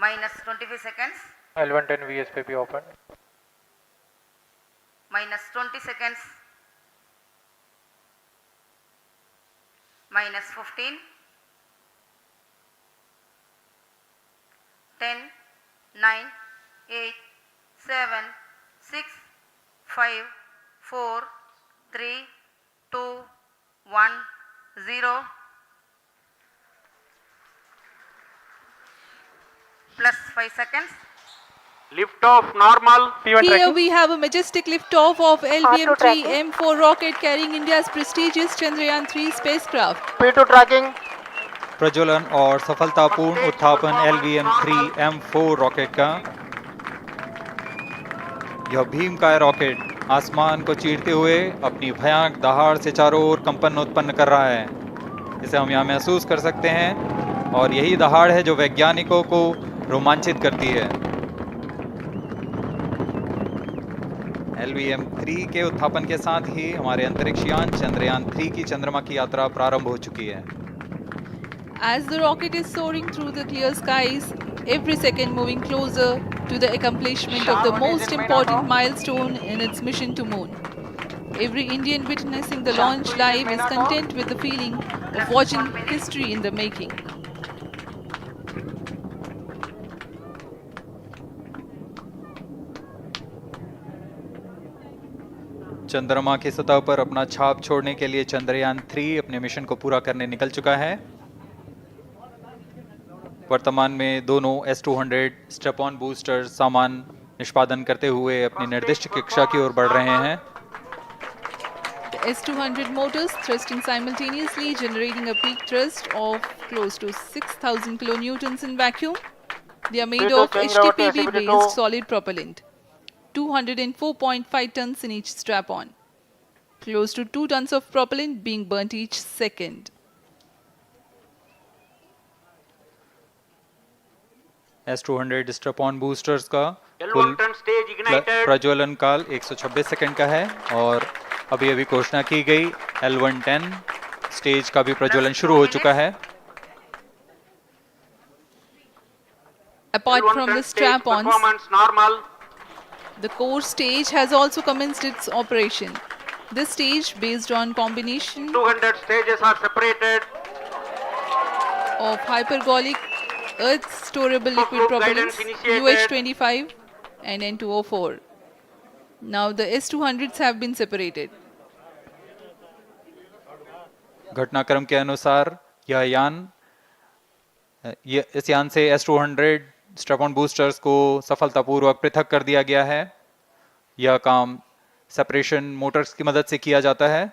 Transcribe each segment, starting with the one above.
minus 25 seconds, L110 VSPP open, minus 20 seconds, minus 15, 10, 9, 8, 7, 6, 5, 4, 3, 2, 1, 0, plus 5 seconds. Lift off normal. P1 Here tracking, we have a majestic liftoff of LVM-3 M4 rocket carrying India's prestigious Chandrayaan-3 spacecraft. P2 tracking, प्रज्वलन और सफलतापूर्ण उत्थापन LVM-3 M4 rocket का। यह भीमकाय rocket आसमान को चीरते हुए अपनी भयानक दहाड़ से चारों ओर कंपन उत्पन्न कर रहा है। इसे हम यहाँ महसूस कर सकते हैं और यही दहाड़ है जो वैज्ञानिकों को रोमांचित करती है। LVM-3 के उत्थापन के साथ ही हमारे अंतरिक्ष यान चंद्रयान-3 की चंद्रमा की यात्रा प्रारंभ हो चुकी है। As the rocket is soaring through the clear skies, every second moving closer to the accomplishment of the most important milestone in its mission to moon. Every Indian witnessing the launch live is content with the feeling of watching history in the making. चंद्रमा की सतह पर अपना छाप छोड़ने के लिए चंद्रयान-3 अपने मिशन को पूरा करने निकल चुका है। वर्तमान में दोनों S-200 स्टेप ऑन बूस्टर सामान निष्पादन करते हुए अपनी निर्दिष्ट कक्षा की ओर बढ़ रहे हैं। The S-200 motors thrusting simultaneously, generating a peak thrust of close to 6,000 kilonewtons in vacuum. They are made of HTPB-based solid propellant, 204.5 tons in each strap-on. Close to 2 tons of propellant being burnt each second. S-200 step on boosters का L1 कुल turn stage ignited. प्रज्वलन काल 126 second का है और अभी अभी घोषणा की गई L110 स्टेज का भी प्रज्वलन शुरू हो चुका है। Apart L1 from turn the stage strap-ons, performance normal. the core stage has also commenced its operation. This stage, based on combination 200 stages are separated. of hypergolic earth storable liquid Group propellants guidance initiated. UH-25 and N2O4. Now the S-200s have been separated. घटनाक्रम के अनुसार इस यान से S-200 step on boosters को सफलतापूर्वक पृथक कर दिया गया है। यह काम सेपरेशन मोटर्स की मदद से किया जाता है।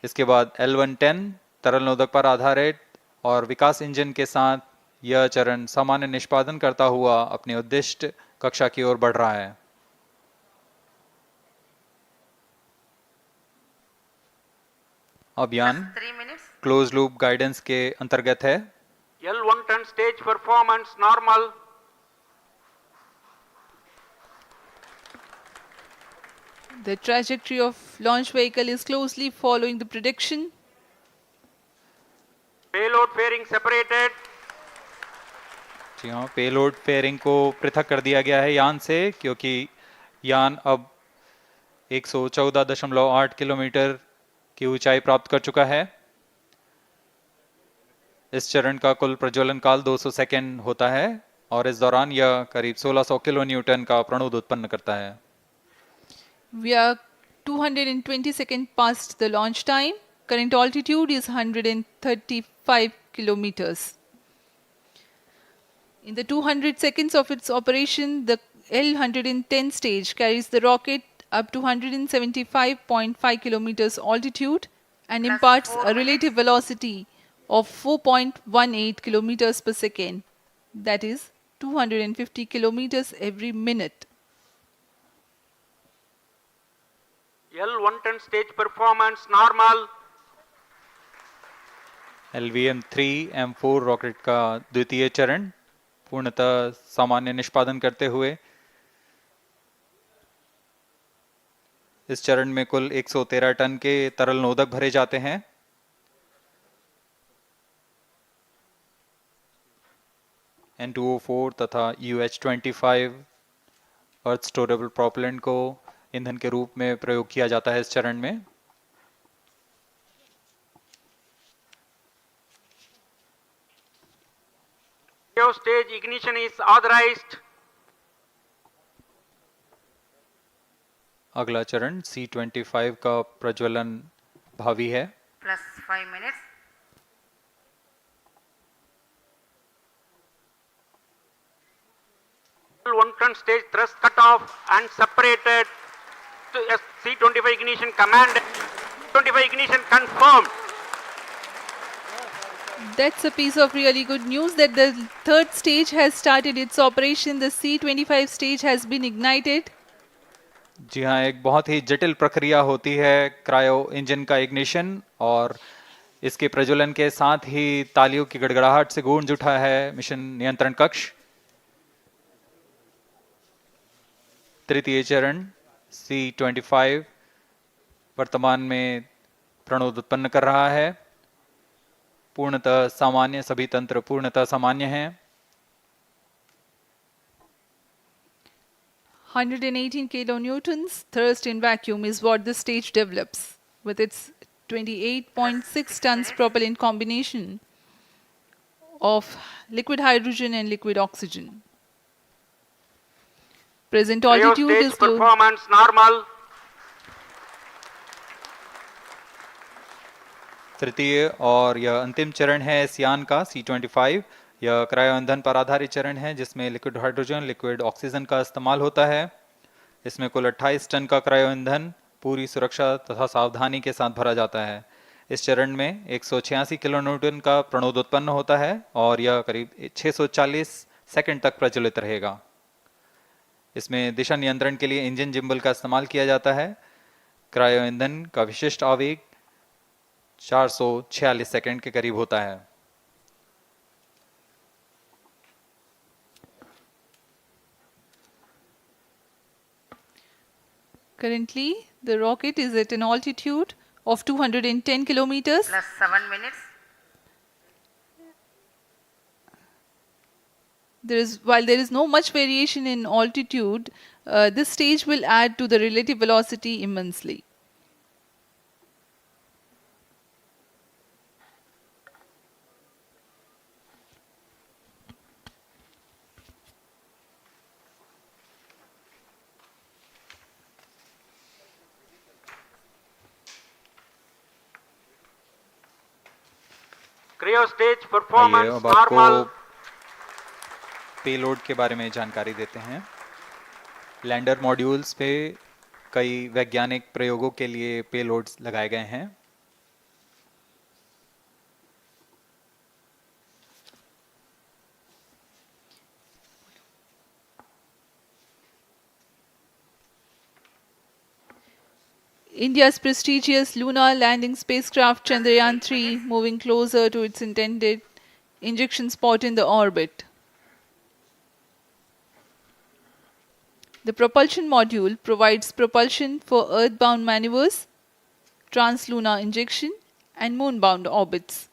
इसके बाद L110 तरल नोदक पर आधारित और विकास इंजन के साथ यह चरण सामान्य निष्पादन करता हुआ अपने उद्दिष्ट कक्षा की ओर बढ़ रहा है। अब यान 3 minutes. क्लोज लूप गाइडेंस के अंतर्गत है। L1 turn stage performance normal. The trajectory of launch vehicle is closely following the prediction. Payload fairing separated. जी हाँ, पेलोड फेयरिंग को पृथक कर दिया गया है यान से, क्योंकि यान अब 114.8 किलोमीटर की ऊंचाई प्राप्त कर चुका है। इस चरण का कुल प्रज्वलन काल 200 सेकेंड होता है और इस दौरान यह करीब 1600 किलो न्यूटन का प्रणोद उत्पन्न करता है। We are 220 seconds past the launch time. Current altitude is 135 kilometers. In the 200 seconds of its operation, the L110 stage carries the rocket up to 175.5 kilometers altitude and imparts a relative velocity of 4.18 kilometers per second. That is 250 kilometers every minute. L1 turn stage performance normal. LVM-3 M4 rocket का द्वितीय चरण पूर्णतः सामान्य निष्पादन करते हुए इस चरण में कुल 113 टन के तरल नोदक भरे जाते हैं। N2O4 तथा UH25 अर्थ स्टोरेबल प्रोपेलेंट को ईंधन के रूप में प्रयोग किया जाता है इस चरण में। Stage ignition is authorized. अगला चरण C25 का प्रज्वलन भावी है। plus 5 minutes. L110 stage thrust cut off and separated. To C25 ignition command. 25 ignition confirmed. That's a piece of really good news that the third stage has started its operation. The C25 stage has been ignited. जी हाँ, एक बहुत ही जटिल प्रक्रिया होती है cryo engine का ignition, और इसके प्रज्वलन के साथ ही तालियों की गड़गड़ाहट से गूंज उठा है मिशन नियंत्रण कक्ष। तृतीय चरण C25 वर्तमान में प्रणोद उत्पन्न कर रहा है। पूर्णतः सामान्य, सभी तंत्र पूर्णतः सामान्य हैं। 118 kilonewtons thrust in vacuum is what the stage develops with its 28.6 tons propellant combination of liquid hydrogen and liquid oxygen. Present altitude Stage is close. performance normal. तृतीय और यह अंतिम चरण है इस यान का C25। यह क्रायो ईंधन पर आधारित चरण है जिसमें लिक्विड हाइड्रोजन, लिक्विड ऑक्सीजन का इस्तेमाल होता है। इसमें कुल 28 टन का क्रायो ईंधन पूरी सुरक्षा तथा सावधानी के साथ भरा जाता है। इस चरण में 186 किलोन्यूटन का प्रणोद उत्पन्न होता है और यह करीब 640 सेकंड तक प्रज्वलित रहेगा। इसमें दिशा नियंत्रण के लिए इंजन जिम्बल का इस्तेमाल किया जाता है। क्रायो ईंधन का विशिष्ट आवेग 446 सेकंड के करीब होता है। Currently, the rocket is at an altitude of 210 kilometers. plus 7 minutes. While there is no much variation in altitude, this stage will add to the relative velocity immensely. Cryo stage आइए performance अब आपको normal. Payload के बारे में जानकारी देते हैं। Lander modules पे कई वैज्ञानिक प्रयोगों के लिए पेलोड्स लगाए गए हैं। India's prestigious lunar landing spacecraft Chandrayaan-3 moving closer to its intended injection spot in the orbit. The propulsion module provides propulsion for earthbound maneuvers, translunar injection, and moonbound orbits.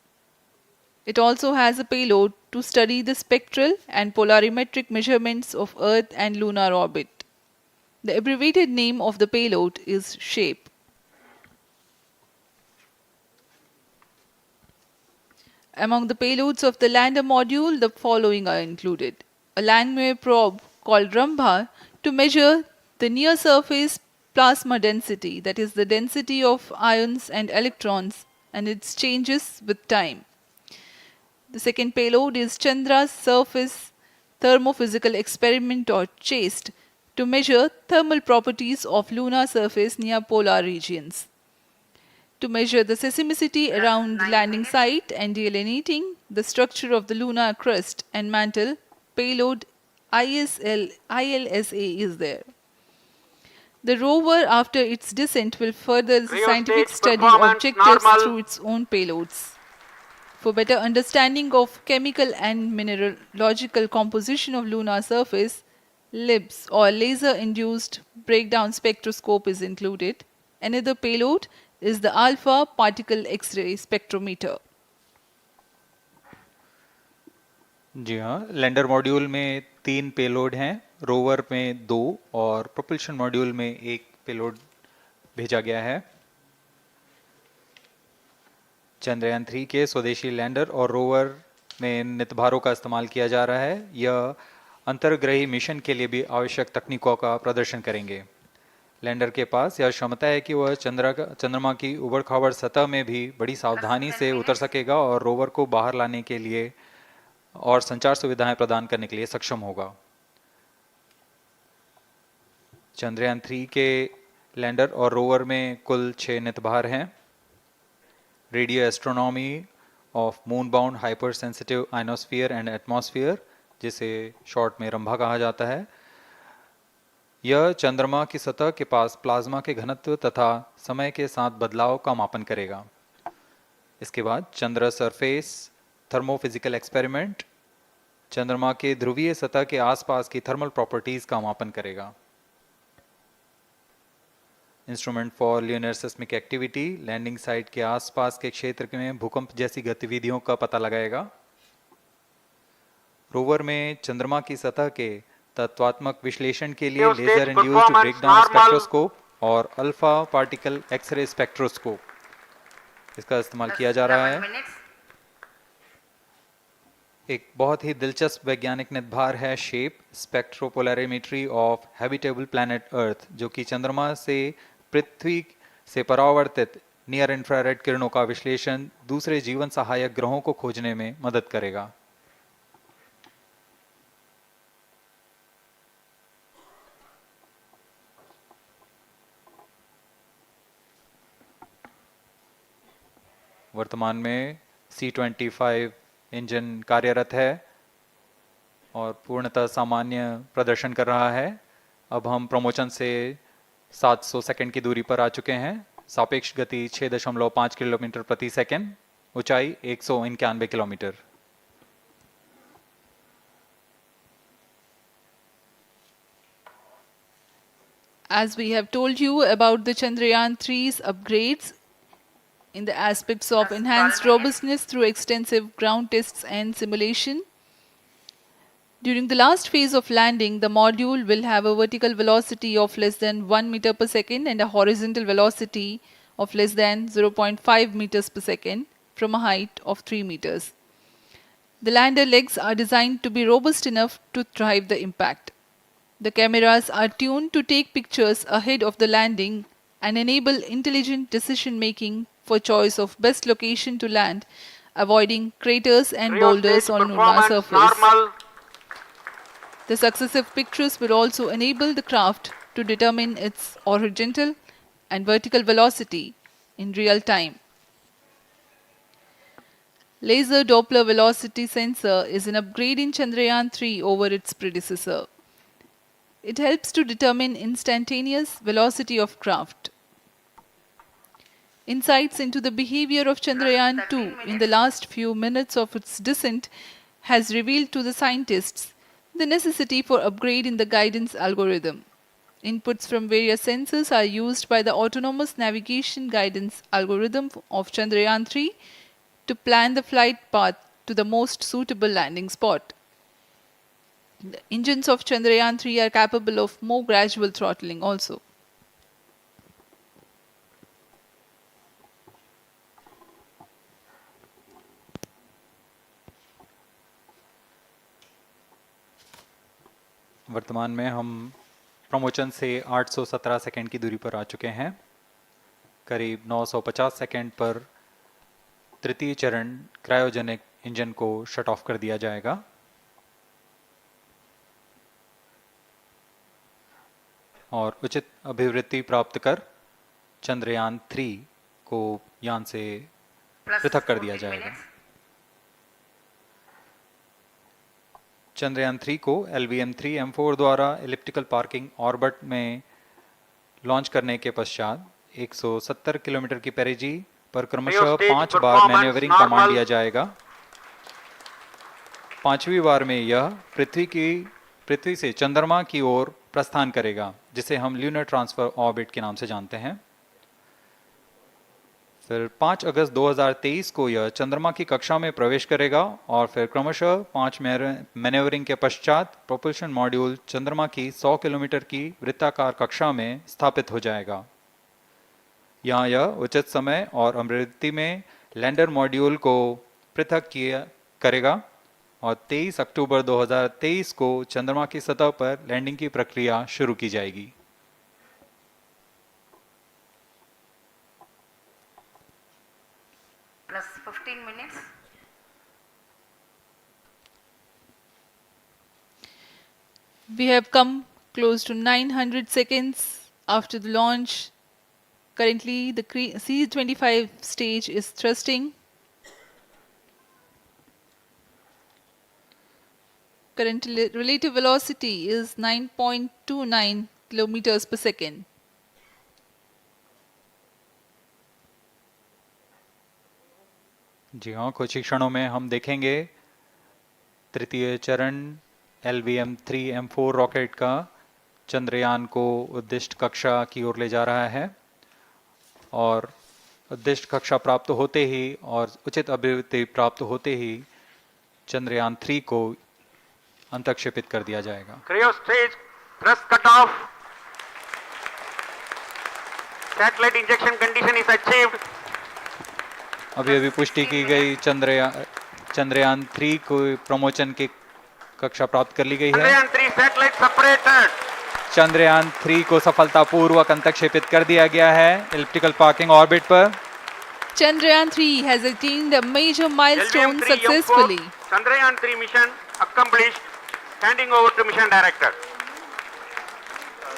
It also has a payload to study the spectral and polarimetric measurements of Earth and lunar orbit. The abbreviated name of the payload is SHAPE. Among the payloads of the lander module, the following are included. A landwehr probe called Rambha to measure the near surface plasma density, that is the density of ions and electrons, and its changes with time. The second payload is Chandra's Surface Thermophysical Experiment, or CHASTE, to measure thermal properties of lunar surface near polar regions. To measure the seismicity around the 9 landing minutes. site and delineating the structure of the lunar crust and mantle, payload ILSA is there. The rover, after its descent, will further the Cryo scientific stage study performance objectives normal. through its own payloads. For better understanding of chemical and mineralogical composition of lunar surface, LIBS, or laser-induced breakdown spectroscope, is included. Another payload is the alpha particle X-ray spectrometer. जी हाँ, lander module में 3 payload हैं, rover में 2 और propulsion module में 1 payload भेजा गया है। चंद्रयान 3 के स्वदेशी लैंडर और रोवर में नितभारों का इस्तेमाल किया जा रहा है। यह अंतर्ग्रही मिशन के लिए भी आवश्यक तकनीकों का प्रदर्शन करेंगे। लैंडर के पास यह क्षमता है कि वह चंद्रमा की उबड़-खाबड़ सतह में भी बड़ी सावधानी से उतर सकेगा और रोवर को बाहर लाने के लिए और संचार सुविधाएं प्रदान करने के लिए सक्षम होगा। चंद्रयान 3 के लैंडर और रोवर में कुल 6 नितभार हैं। Radio astronomy of moon bound hyper sensitive ionosphere and atmosphere, जिसे शॉर्ट में रंभा कहा जाता है, यह चंद्रमा की सतह के पास प्लाज्मा के घनत्व तथा समय के साथ बदलाव का मापन करेगा। इसके बाद चंद्र सरफेस थर्मोफिजिकल एक्सपेरिमेंट चंद्रमा के ध्रुवीय सतह के आसपास की थर्मल प्रॉपर्टीज का मापन करेगा। Instrument for lunar seismic activity landing site के आसपास के क्षेत्र में भूकंप जैसी गतिविधियों का पता लगाएगा। रोवर में चंद्रमा की सतह के तत्वात्मक विश्लेषण के लिए लेजर इंड्यूस्ड ब्रेकडाउन स्पेक्ट्रोस्कोप और अल्फा पार्टिकल एक्सरे स्पेक्ट्रोस्कोप इसका इस्तेमाल किया जा रहा है। 11 minutes. एक बहुत ही दिलचस्प वैज्ञानिक निर्धार है shape स्पेक्ट्रोपोलैरिमेट्री of habitable planet earth, जो कि चंद्रमा से पृथ्वी से परावर्तित नियर इंफ्रारेड किरणों का विश्लेषण दूसरे जीवन सहायक ग्रहों को खोजने में मदद करेगा। वर्तमान में C-25 इंजन कार्यरत है और पूर्णतः सामान्य प्रदर्शन कर रहा है। अब हम प्रमोशन से 700 सेकंड की दूरी पर आ चुके हैं। सापेक्ष गति 6.5 किलोमीटर प्रति सेकंड, ऊंचाई 191 kilometre. As we have told you about the Chandrayaan 3's upgrades in the aspects of enhanced robustness through extensive ground tests and simulation. During the last phase of landing, the module will have a vertical velocity of less than 1 meter per second and a horizontal velocity of less than 0.5 meters per second from a height of 3 meters. The lander legs are designed to be robust enough to drive the impact. The cameras are tuned to take pictures ahead of the landing and enable intelligent decision making for choice of best location to land, avoiding craters and boulders on lunar surface. Normal. The successive pictures will also enable the craft to determine its horizontal and vertical velocity in real time. Laser Doppler velocity sensor is an upgrade in Chandrayaan 3 over its predecessor. It helps to determine instantaneous velocity of craft. Insights into the behavior of Chandrayaan 2 in the last few minutes of its descent has revealed to the scientists the necessity for upgrade in the guidance algorithm. Inputs from various sensors are used by the autonomous navigation guidance algorithm of Chandrayaan 3 to plan the flight path to the most suitable landing spot. The engines of Chandrayaan 3 are capable of more gradual throttling also. वर्तमान में हम promotion से 817 second की दूरी पर आ चुके हैं। करीब 950 सेकंड पर तृतीय चरण क्रायोजेनिक इंजन को शट ऑफ कर दिया जाएगा। और उचित अभिवृत्ति प्राप्त कर चंद्रयान 3 को यान से Plus पृथक कर दिया 14 जाएगा। minutes. चंद्रयान 3 को LVM-3M4 द्वारा एलिप्टिकल पार्किंग ऑर्बिट में लॉन्च करने के पश्चात 170 किलोमीटर की पेरिजी पर क्रमशः 5 बार मैन्यूवरिंग कमांड दिया जाएगा। 5वीं बार में यह पृथ्वी से चंद्रमा की ओर प्रस्थान करेगा, जिसे हम ल्यूनर ट्रांसफर ऑर्बिट के नाम से जानते हैं। फिर 5 अगस्त 2023 को यह चंद्रमा की कक्षा में प्रवेश करेगा और फिर क्रमशः 5 मैनेवरिंग के पश्चात प्रोपल्शन मॉड्यूल चंद्रमा की 100 किलोमीटर की वृत्ताकार कक्षा में स्थापित हो जाएगा। यहाँ यह उचित समय और आवृत्ति में लैंडर मॉड्यूल को पृथक करेगा और 23 अक्टूबर 2023 को चंद्रमा की सतह पर लैंडिंग की प्रक्रिया शुरू की जाएगी। Plus 15 minutes. We have come close to 900 seconds after the launch. Currently, the C-25 stage is thrusting. Current relative velocity is 9.29 kilometers per second. जी हाँ, कुछ ही क्षणों में हम देखेंगे तृतीय चरण LVM-3M4 रॉकेट का चंद्रयान को उद्दिष्ट कक्षा की ओर ले जा रहा है और उद्दिष्ट कक्षा प्राप्त होते ही और उचित अभिवृद्धि प्राप्त होते ही चंद्रयान 3 को अंतक्षेपित कर दिया जाएगा। Cryo stage thrust cutoff. Satellite injection condition is achieved. अभी पुष्टि की गई चंद्रयान 3 को प्रमोशन की कक्षा प्राप्त कर ली गई है। Chandrayaan 3 satellite separated. चंद्रयान 3 को सफलतापूर्वक अंतक्षेपित कर दिया गया है एलिप्टिकल पार्किंग ऑर्बिट पर। Chandrayaan 3 has attained a major milestone LVM-3M4 successfully. Chandrayaan 3 mission accomplished. Handing over to mission director.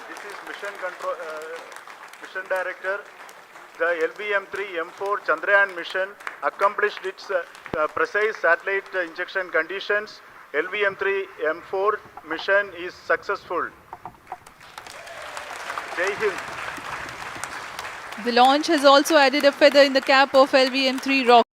This is mission director. The LVM-3M4 Chandrayaan mission accomplished its precise satellite injection conditions. LVM-3M4 mission is successful. Jai Hind. The launch has also added a feather in the cap of LVM-3 rocket.